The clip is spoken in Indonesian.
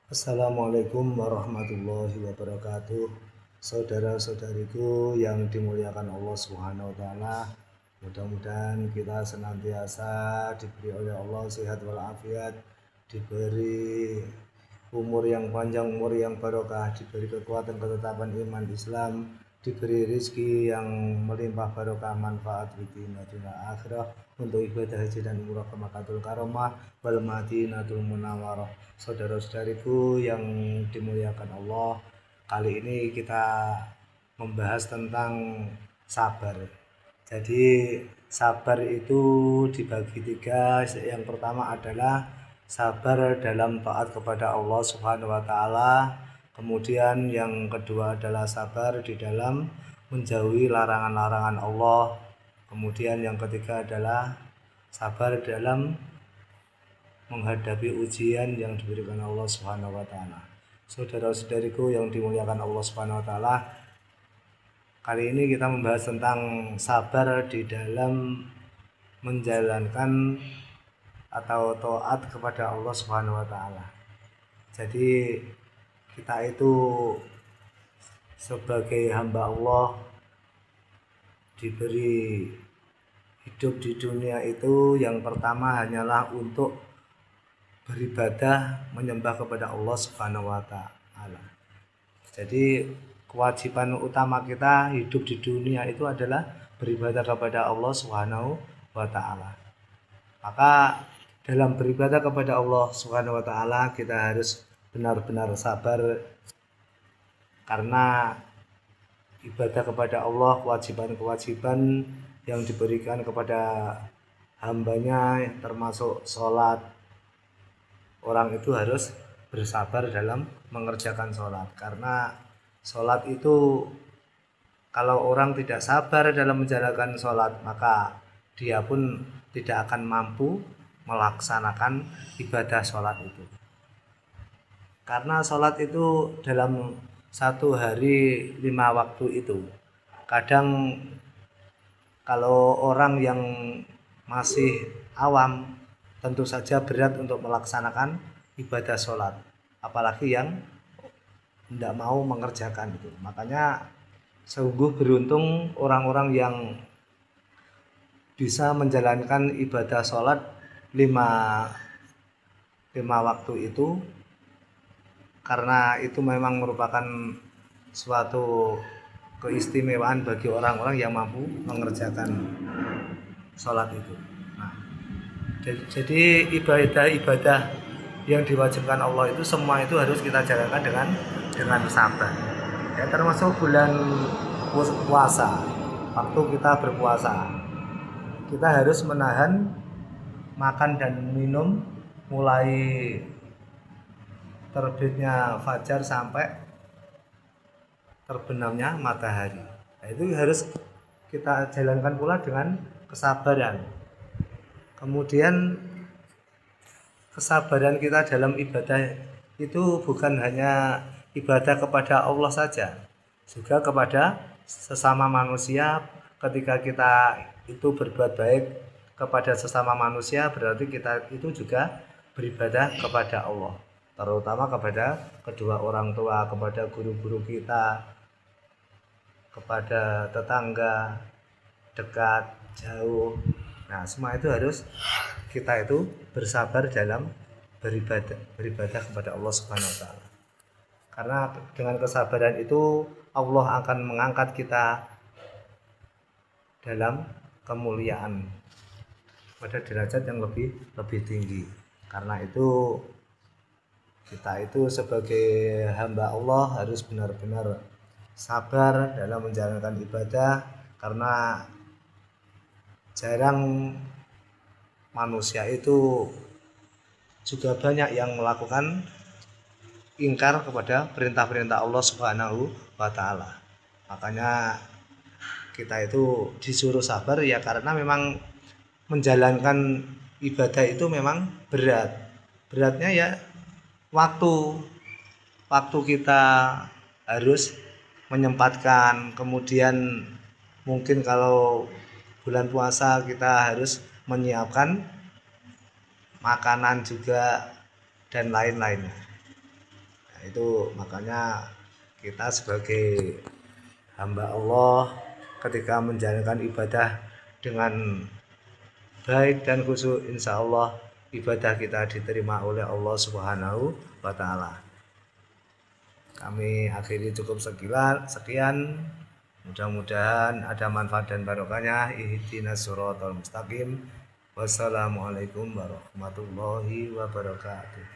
Assalamualaikum warahmatullahi wabarakatuh. Saudara-saudariku yang dimuliakan Allah Subhanahu wa taala, mudah-mudahan kita senantiasa diberi oleh Allah sehat walafiat, diberi umur yang panjang, umur yang barokah, diberi kekuatan ketetapan iman Islam, diberi rezeki yang melimpah barokah, manfaat di dunia akhirah, untuk ibadah haji dan umrah ke Makkahul Karomah wal Madinatul Munawwarah. Saudara-saudariku yang dimuliakan Allah, kali ini kita membahas tentang sabar. Jadi sabar itu dibagi tiga. Yang pertama adalah sabar dalam taat kepada Allah Subhanahu wa taala. Kemudian yang kedua adalah sabar di dalam menjauhi larangan-larangan Allah. Kemudian yang ketiga adalah sabar dalam menghadapi ujian yang diberikan Allah Subhanahu wa taala. Saudara-saudariku yang dimuliakan Allah Subhanahu wa taala, kali ini kita membahas tentang sabar di dalam menjalankan atau taat kepada Allah Subhanahu wa taala. Jadi kita itu sebagai hamba Allah diberi hidup di dunia itu yang pertama hanyalah untuk beribadah, menyembah kepada Allah Subhanahu wa taala. Jadi kewajiban utama kita hidup di dunia itu adalah beribadah kepada Allah Subhanahu wa taala. Maka dalam beribadah kepada Allah Subhanahu wa taala kita harus benar-benar sabar, karena ibadah kepada Allah, kewajiban-kewajiban yang diberikan kepada hambanya termasuk sholat. Orang itu harus bersabar dalam mengerjakan sholat, karena sholat itu kalau orang tidak sabar dalam menjalankan sholat, maka dia pun tidak akan mampu melaksanakan ibadah sholat itu. Karena sholat itu dalam satu hari 5 waktu itu, kadang kalau orang yang masih awam tentu saja berat untuk melaksanakan ibadah sholat, apalagi yang tidak mau mengerjakan itu. Makanya sungguh beruntung orang-orang yang bisa menjalankan ibadah sholat 5 waktu itu, karena itu memang merupakan suatu keistimewaan bagi orang-orang yang mampu mengerjakan sholat itu. Jadi ibadah-ibadah yang diwajibkan Allah itu semua itu harus kita jalankan dengan sabar. Ya, termasuk bulan puasa. Waktu kita berpuasa, kita harus menahan makan dan minum mulai terbitnya fajar sampai terbenamnya matahari. Nah, itu harus kita jalankan pula dengan kesabaran. Kemudian kesabaran kita dalam ibadah itu bukan hanya ibadah kepada Allah saja, juga kepada sesama manusia. Ketika kita itu berbuat baik kepada sesama manusia, berarti kita itu juga beribadah kepada Allah, terutama kepada kedua orang tua, kepada guru-guru kita, kepada tetangga dekat, jauh. Nah, semua itu harus kita itu bersabar dalam beribadah kepada Allah Subhanahu wa taala. Karena dengan kesabaran itu Allah akan mengangkat kita dalam kemuliaan pada derajat yang lebih tinggi. Karena itu kita itu sebagai hamba Allah harus benar-benar sabar dalam menjalankan ibadah, karena jarang manusia itu juga banyak yang melakukan ingkar kepada perintah-perintah Allah Subhanahu wa taala. Makanya kita itu disuruh sabar ya, karena memang menjalankan ibadah itu memang berat. Beratnya ya waktu kita harus menyempatkan. Kemudian mungkin kalau bulan puasa kita harus menyiapkan makanan juga dan lain-lainnya. Itu makanya kita sebagai hamba Allah ketika menjalankan ibadah dengan baik dan khusyuk, insya Allah ibadah kita diterima oleh Allah Subhanahu wa Ta'ala. Kami akhiri cukup sekian. Mudah-mudahan ada manfaat dan barokahnya. Ihdinas siratal mustaqim. Wassalamualaikum warahmatullahi wabarakatuh.